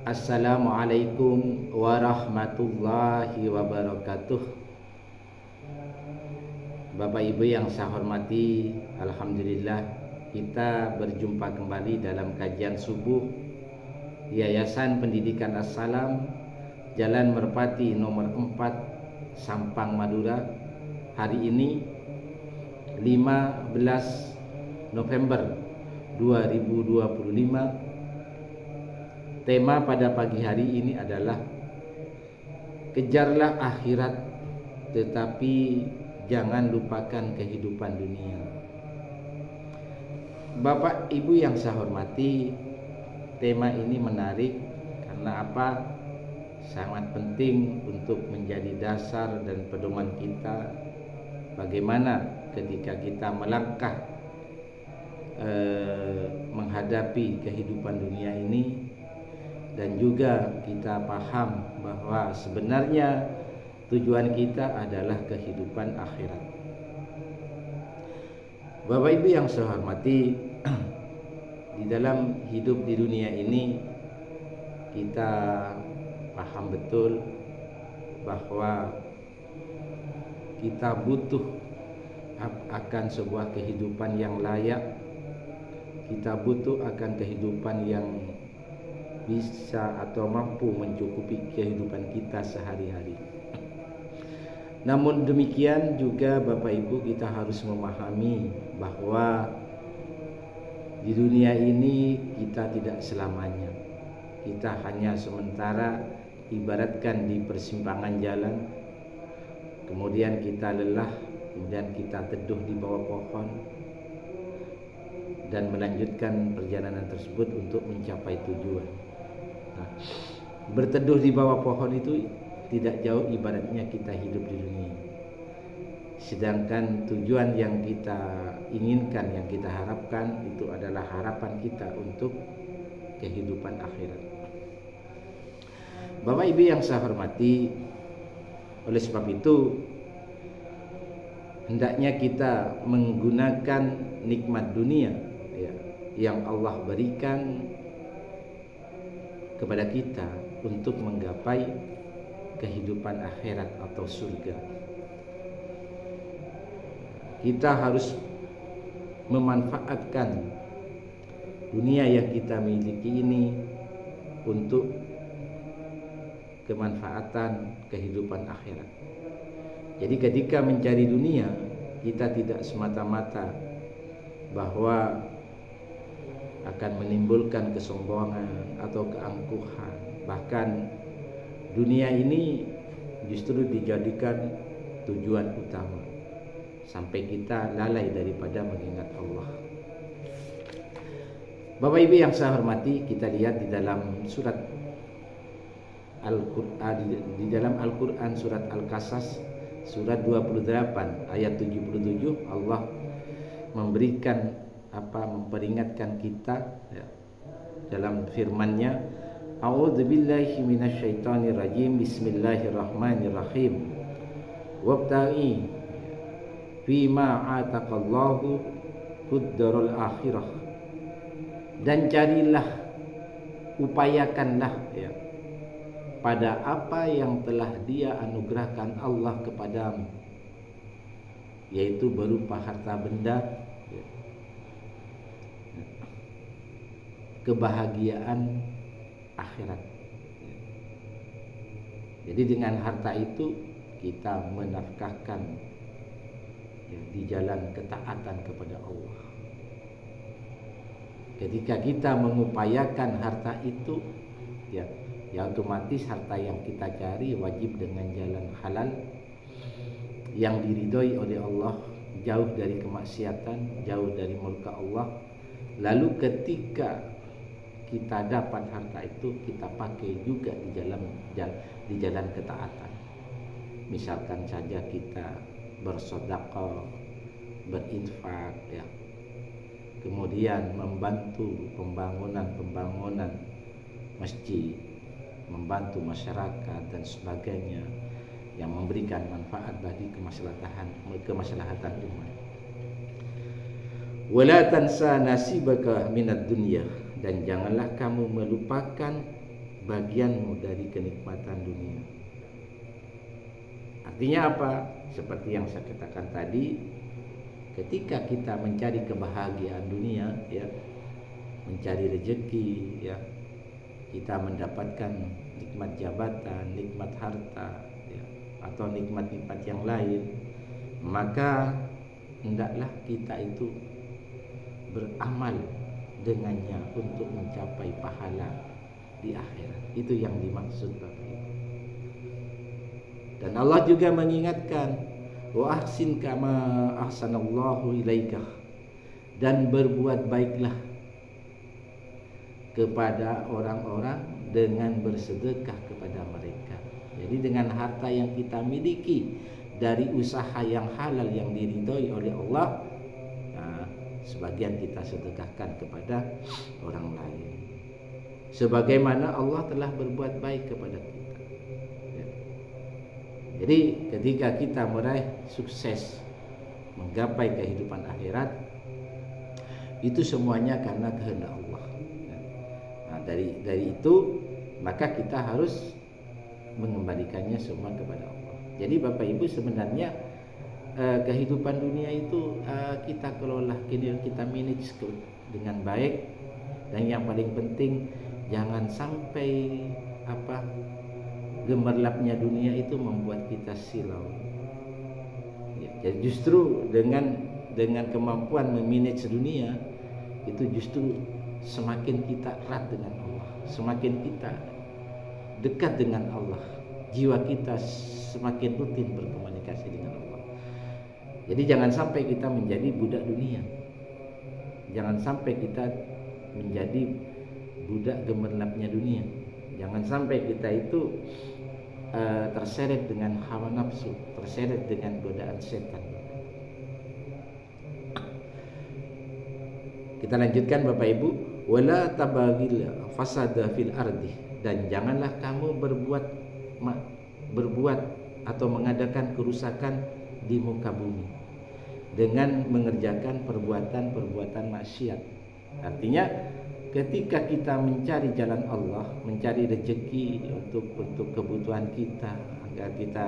Assalamualaikum warahmatullahi wabarakatuh. Bapak Ibu yang saya hormati, alhamdulillah kita berjumpa kembali dalam kajian subuh Yayasan Pendidikan As-Salam, Jalan Merpati nomor 4, Sampang, Madura. Hari ini 15 November 2025. Tema pada pagi hari ini adalah kejarlah akhirat tetapi jangan lupakan kehidupan dunia. Bapak Ibu yang saya hormati, tema ini menarik karena apa? Sangat penting untuk menjadi dasar dan pedoman kita bagaimana ketika kita melangkah menghadapi kehidupan dunia ini, dan juga kita paham bahwa sebenarnya tujuan kita adalah kehidupan akhirat. Bapak Ibu yang saya hormati, di dalam hidup di dunia ini kita paham betul bahwa kita butuh akan sebuah kehidupan yang layak. Kita butuh akan kehidupan yang bisa atau mampu mencukupi kehidupan kita sehari-hari. Namun demikian juga Bapak Ibu, kita harus memahami bahwa di dunia ini kita tidak selamanya. Kita hanya sementara, ibaratkan di persimpangan jalan, kemudian kita lelah, kemudian kita teduh di bawah pohon dan melanjutkan perjalanan tersebut untuk mencapai tujuan. Nah, berteduh di bawah pohon itu tidak jauh ibaratnya kita hidup di dunia. Sedangkan tujuan yang kita inginkan, yang kita harapkan itu adalah harapan kita untuk kehidupan akhirat. Bapak Ibu yang saya hormati, oleh sebab itu hendaknya kita menggunakan nikmat dunia yang Allah berikan kepada kita untuk menggapai kehidupan akhirat atau surga. Kita harus memanfaatkan dunia yang kita miliki ini untuk kemanfaatan kehidupan akhirat. Jadi ketika mencari dunia, kita tidak semata-mata bahwa akan menimbulkan kesombongan atau keangkuhan. Bahkan dunia ini justru dijadikan tujuan utama sampai kita lalai daripada mengingat Allah. Bapak Ibu yang saya hormati, kita lihat di dalam surat Al-Qur'an, di dalam Al-Qur'an surat Al-Qasas surat 28 ayat 77, Allah memberikan memperingatkan kita dalam firman-Nya, A'udzubillahi minasyaitonirrajim, bismillahirrahmanirrahim, wabtaghi fima ataqallahu huddarul akhirah, dan carilah, upayakanlah pada apa yang telah Dia anugerahkan Allah kepadamu, yaitu berupa harta benda, kebahagiaan akhirat. Jadi dengan harta itu kita menafkahkan di jalan ketaatan kepada Allah. Ketika kita mengupayakan harta itu, ya otomatis harta yang kita cari wajib dengan jalan halal yang diridhoi oleh Allah, jauh dari kemaksiatan, jauh dari murka Allah. Lalu ketika kita dapat harta itu, kita pakai juga di jalan ketaatan. Misalkan saja kita bersedekah, berinfak, kemudian membantu pembangunan masjid, membantu masyarakat dan sebagainya yang memberikan manfaat bagi kemaslahatan umat. Wala tansa nasibaka minad dunya, dan janganlah kamu melupakan bagianmu dari kenikmatan dunia. Artinya apa? Seperti yang saya katakan tadi, ketika kita mencari kebahagiaan dunia, ya, mencari rezeki, ya, kita mendapatkan nikmat jabatan, nikmat harta, ya, atau nikmat-nikmat yang lain, maka hendaklah kita itu beramal dengannya untuk mencapai pahala di akhirat. Itu yang dimaksud Bapak Ibu. Dan Allah juga mengingatkan, wa ahsin kama ahsanallahu ilaika, dan berbuat baiklah kepada orang-orang dengan bersedekah kepada mereka. Jadi dengan harta yang kita miliki dari usaha yang halal yang diridhoi oleh Allah, nah, sebagian kita sedekahkan kepada orang lain, sebagaimana Allah telah berbuat baik kepada kita. Ya. Jadi ketika kita meraih sukses, menggapai kehidupan akhirat, itu semuanya karena kehendak Allah. Nah, dari itu maka kita harus mengembalikannya semua kepada Allah. Jadi Bapak Ibu, sebenarnya kehidupan dunia itu kita kelola, kita manage dengan baik, dan yang paling penting jangan sampai gemerlapnya dunia itu membuat kita silau. Ya, jadi justru dengan kemampuan memanage dunia itu justru semakin kita erat dengan Allah, semakin kita dekat dengan Allah, jiwa kita semakin rutin berkomunikasi dengan Allah. Jadi jangan sampai kita menjadi budak dunia, jangan sampai kita menjadi budak gemerlapnya dunia, jangan sampai kita itu terseret dengan hawa nafsu, terseret dengan godaan setan. Kita lanjutkan Bapak Ibu, wala tabagil fasada fil ardi, dan janganlah kamu berbuat atau mengadakan kerusakan di muka bumi dengan mengerjakan perbuatan-perbuatan maksiat. Artinya ketika kita mencari jalan Allah, mencari rezeki untuk kebutuhan kita, agar kita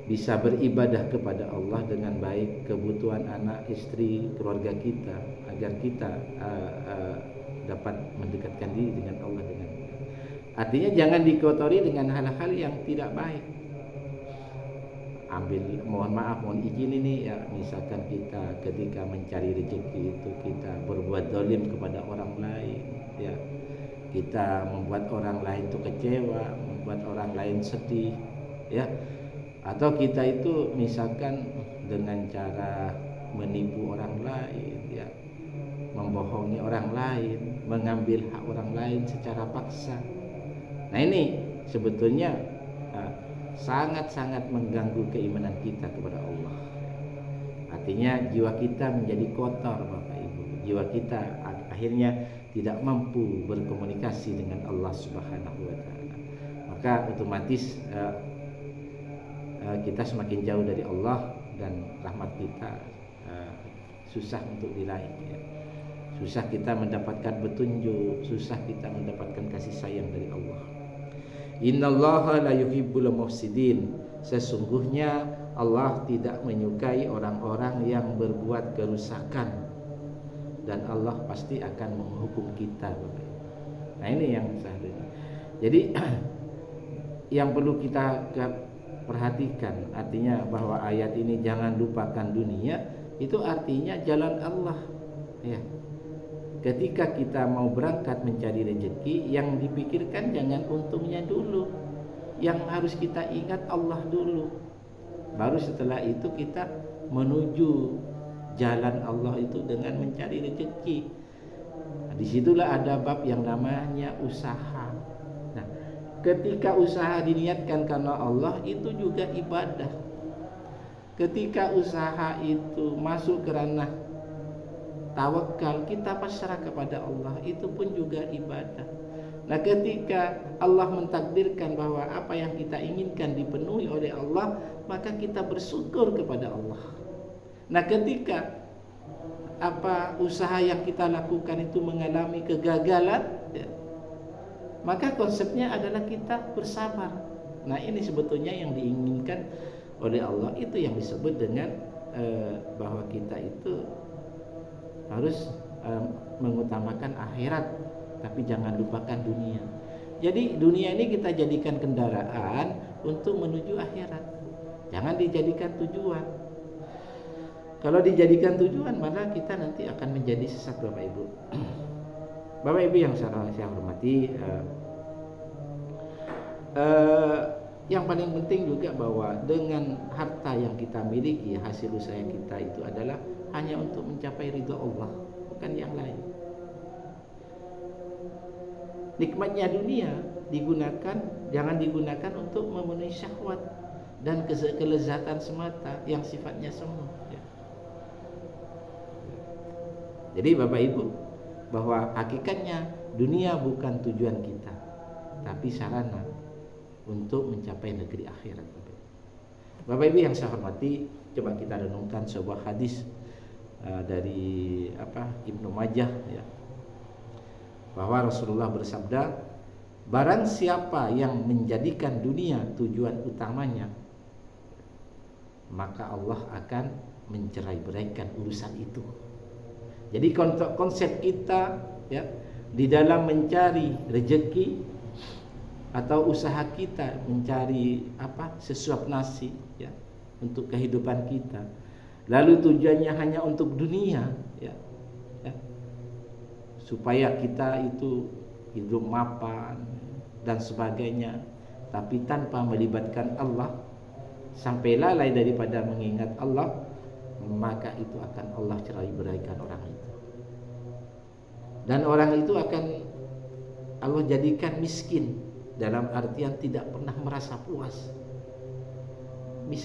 bisa beribadah kepada Allah dengan baik, kebutuhan anak, istri, keluarga kita, agar kita dapat mendekatkan diri dengan Allah dengan baik. Artinya jangan dikotori dengan hal-hal yang tidak baik. Mohon izin ini ya, misalkan kita ketika mencari rezeki itu kita berbuat zalim kepada orang lain, ya, kita membuat orang lain itu kecewa, membuat orang lain sedih, ya, atau kita itu misalkan dengan cara menipu orang lain, ya, membohongi orang lain, mengambil hak orang lain secara paksa. Nah ini sebetulnya sangat-sangat mengganggu keimanan kita kepada Allah. Artinya jiwa kita menjadi kotor Bapak Ibu. Jiwa kita akhirnya tidak mampu berkomunikasi dengan Allah Subhanahu wa taala. Maka otomatis kita semakin jauh dari Allah, dan rahmat kita susah untuk diraih, ya. Susah kita mendapatkan petunjuk, susah kita mendapatkan kasih sayang dari Allah. Innallaha la yuhibbul mufsidin. Sesungguhnya Allah tidak menyukai orang-orang yang berbuat kerusakan, dan Allah pasti akan menghukum kita. Nah ini yang seharusnya. Jadi yang perlu kita perhatikan, artinya bahwa ayat ini jangan lupakan dunia, itu artinya jalan Allah, ya. Ketika kita mau berangkat mencari rezeki, yang dipikirkan jangan untungnya dulu. Yang harus kita ingat Allah dulu. Baru setelah itu kita menuju jalan Allah itu dengan mencari rezeki. Nah, disitulah ada bab yang namanya usaha. Nah, ketika usaha diniatkan karena Allah, itu juga ibadah. Ketika usaha itu masuk ke ranah tawakal, kita pasrah kepada Allah, itu pun juga ibadah. Nah ketika Allah mentakdirkan bahwa apa yang kita inginkan dipenuhi oleh Allah, maka kita bersyukur kepada Allah. Nah ketika apa usaha yang kita lakukan itu mengalami kegagalan, ya, maka konsepnya adalah kita bersabar. Nah, ini sebetulnya yang diinginkan oleh Allah, itu yang disebut dengan bahwa kita itu harus mengutamakan akhirat, tapi jangan lupakan dunia. Jadi dunia ini kita jadikan kendaraan untuk menuju akhirat, jangan dijadikan tujuan. Kalau dijadikan tujuan, maka kita nanti akan menjadi sesat, Bapak Ibu. Bapak Ibu yang saya hormati, yang paling penting juga bahwa dengan harta yang kita miliki, hasil usaha kita itu adalah hanya untuk mencapai ridha Allah, bukan yang lain. Nikmatnya dunia jangan digunakan untuk memenuhi syahwat dan kelezatan semata yang sifatnya semu, ya. Jadi Bapak Ibu, bahwa hakikatnya dunia bukan tujuan kita, tapi sarana untuk mencapai negeri akhirat. Bapak Ibu yang saya hormati, coba kita renungkan sebuah hadis dari Ibnu Majah, ya, bahwa Rasulullah bersabda, barang siapa yang menjadikan dunia tujuan utamanya, maka Allah akan mencerai-beraikan urusan itu. Jadi konsep kita, ya, di dalam mencari rezeki atau usaha kita mencari sesuap nasi, ya, untuk kehidupan kita, lalu tujuannya hanya untuk dunia, ya, supaya kita itu hidup mapan dan sebagainya, tapi tanpa melibatkan Allah, sampai lalai daripada mengingat Allah, maka itu akan Allah cerai-beraikan orang itu. Dan orang itu akan Allah jadikan miskin, dalam artian tidak pernah merasa puas.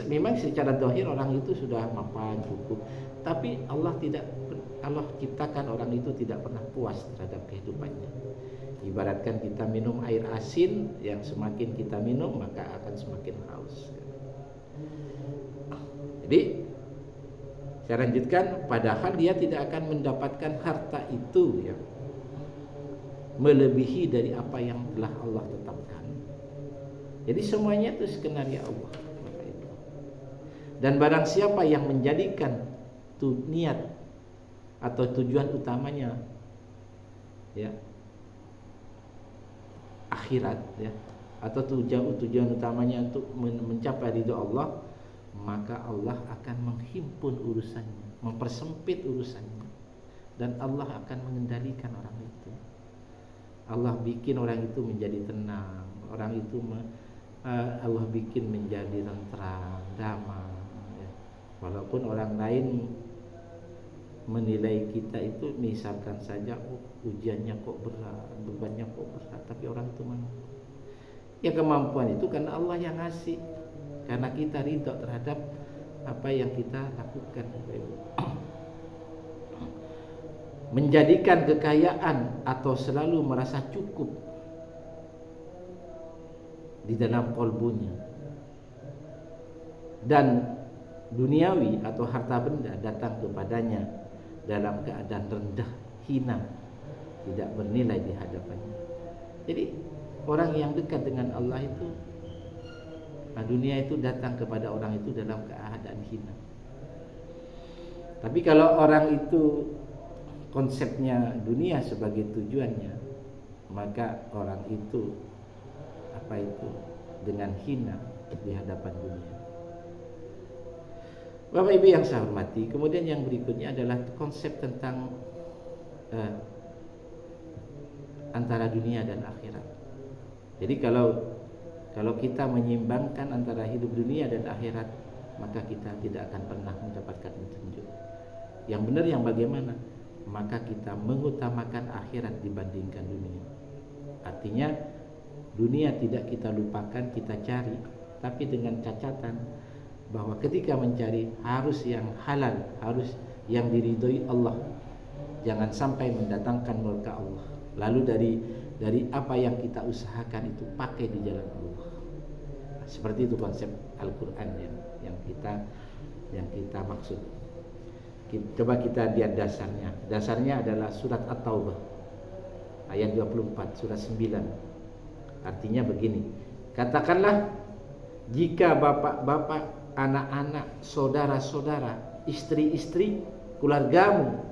Memang secara zahir orang itu sudah mapan, cukup, tapi Allah ciptakan orang itu tidak pernah puas terhadap kehidupannya. Ibaratkan kita minum air asin, yang semakin kita minum maka akan semakin haus. Jadi saya lanjutkan, padahal dia tidak akan mendapatkan harta itu, ya, melebihi dari apa yang telah Allah tetapkan. Jadi semuanya itu skenario Allah. Dan barang siapa yang menjadikan niat atau tujuan utamanya, ya, akhirat, ya, atau tujuan utamanya untuk mencapai ridha Allah, maka Allah akan menghimpun urusannya, mempersempit urusannya, dan Allah akan mengendalikan orang itu. Allah bikin orang itu menjadi tenang, orang itu Allah bikin menjadi tentram, damai, ya. Walaupun orang lain menilai kita itu, misalkan saja, ujiannya kok berat, bebannya kok berat, tapi orang itu mampu. Ya, kemampuan itu karena Allah yang ngasih, karena kita ridha terhadap apa yang kita lakukan. Menjadikan kekayaan atau selalu merasa cukup di dalam kalbunya, dan duniawi atau harta benda datang kepadanya dalam keadaan rendah, hina, tidak bernilai di hadapannya. Jadi orang yang dekat dengan Allah itu, dunia itu datang kepada orang itu dalam keadaan hina. Tapi kalau orang itu konsepnya dunia sebagai tujuannya, maka orang itu dengan hina di hadapan dunia. Bapak Ibu yang saya hormati, kemudian yang berikutnya adalah konsep tentang antara dunia dan akhirat. Jadi kalau kita menyeimbangkan antara hidup dunia dan akhirat, maka kita tidak akan pernah mendapatkan petunjuk. Yang benar yang bagaimana? Maka kita mengutamakan akhirat dibandingkan dunia. Artinya dunia tidak kita lupakan, kita cari, tapi dengan catatan bahwa ketika mencari harus yang halal, harus yang diridhoi Allah. Jangan sampai mendatangkan murka Allah. Lalu dari apa yang kita usahakan itu pakai di jalan Allah. Seperti itu konsep Al-Qur'an yang kita maksud. Coba kita lihat dasarnya. Dasarnya adalah surat At-Taubah ayat 24, surat 9. Artinya begini. Katakanlah, jika bapak-bapak, anak-anak, saudara-saudara, istri-istri, keluargamu,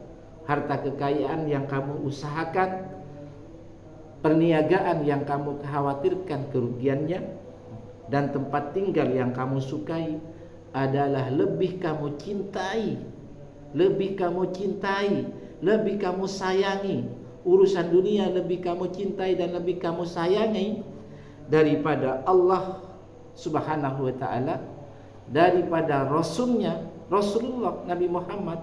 harta kekayaan yang kamu usahakan, perniagaan yang kamu khawatirkan kerugiannya, dan tempat tinggal yang kamu sukai adalah lebih kamu cintai, lebih kamu sayangi, urusan dunia lebih kamu cintai dan lebih kamu sayangi daripada Allah Subhanahu wa ta'ala, daripada Rasulullah Nabi Muhammad,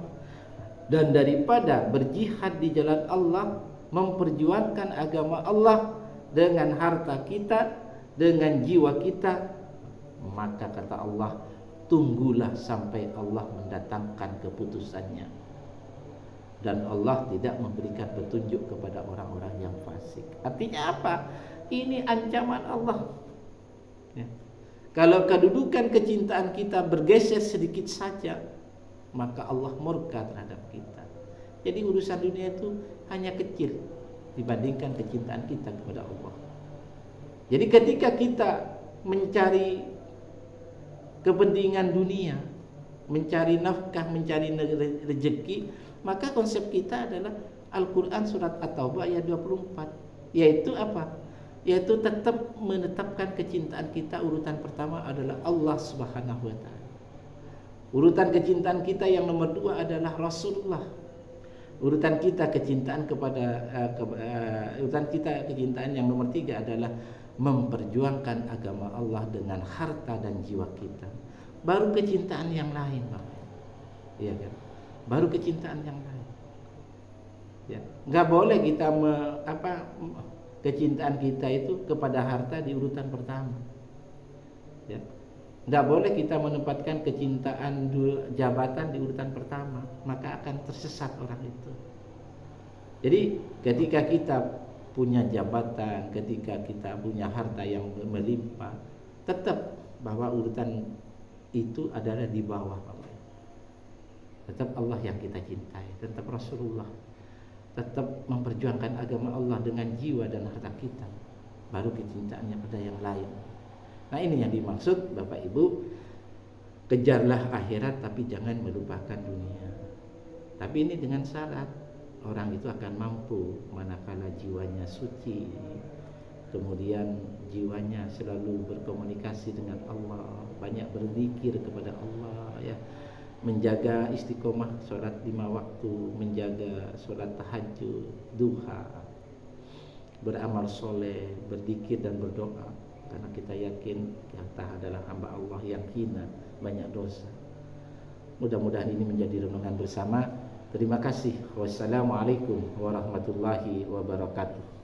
dan daripada berjihad di jalan Allah, memperjuangkan agama Allah dengan harta kita, dengan jiwa kita, maka kata Allah, tunggulah sampai Allah mendatangkan keputusannya. Dan Allah tidak memberikan petunjuk kepada orang-orang yang fasik. Artinya apa? Ini ancaman Allah. Ya. Kalau kedudukan kecintaan kita bergeser sedikit saja, maka Allah murka terhadap kita. Jadi urusan dunia itu hanya kecil dibandingkan kecintaan kita kepada Allah. Jadi ketika kita mencari kepentingan dunia, mencari nafkah, mencari rezeki, maka konsep kita adalah Al-Quran surat At-Taubah ayat 24. Yaitu apa? Yaitu tetap menetapkan kecintaan kita, urutan pertama adalah Allah Subhanahu wa ta'ala. Urutan kecintaan kita yang nomor 2 adalah Rasulullah. Urutan kita kecintaan kecintaan yang nomor 3 adalah memperjuangkan agama Allah dengan harta dan jiwa kita. Baru kecintaan yang lain, Bapak. Iya kan? Baru kecintaan yang lain. Ya, enggak boleh kita kecintaan kita itu kepada harta di urutan pertama. Ya. Enggak boleh kita menempatkan kecintaan jabatan di urutan pertama, maka akan tersesat orang itu. Jadi ketika kita punya jabatan, ketika kita punya harta yang melimpah, tetap bahwa urutan itu adalah di bawah, Bapak. Tetap Allah yang kita cintai, tetap Rasulullah, tetap memperjuangkan agama Allah dengan jiwa dan harta kita, baru kecintaannya pada yang lain. Nah, ini yang dimaksud Bapak Ibu, kejarlah akhirat tapi jangan melupakan dunia. Tapi ini dengan syarat, orang itu akan mampu manakala jiwanya suci, kemudian jiwanya selalu berkomunikasi dengan Allah, banyak berzikir kepada Allah, ya, menjaga istiqomah sholat 5 waktu, menjaga sholat tahajud, duha, beramal soleh, berzikir dan berdoa, karena kita yakin kita adalah hamba Allah yang hina, banyak dosa. Mudah-mudahan ini menjadi renungan bersama. Terima kasih. Wassalamualaikum warahmatullahi wabarakatuh.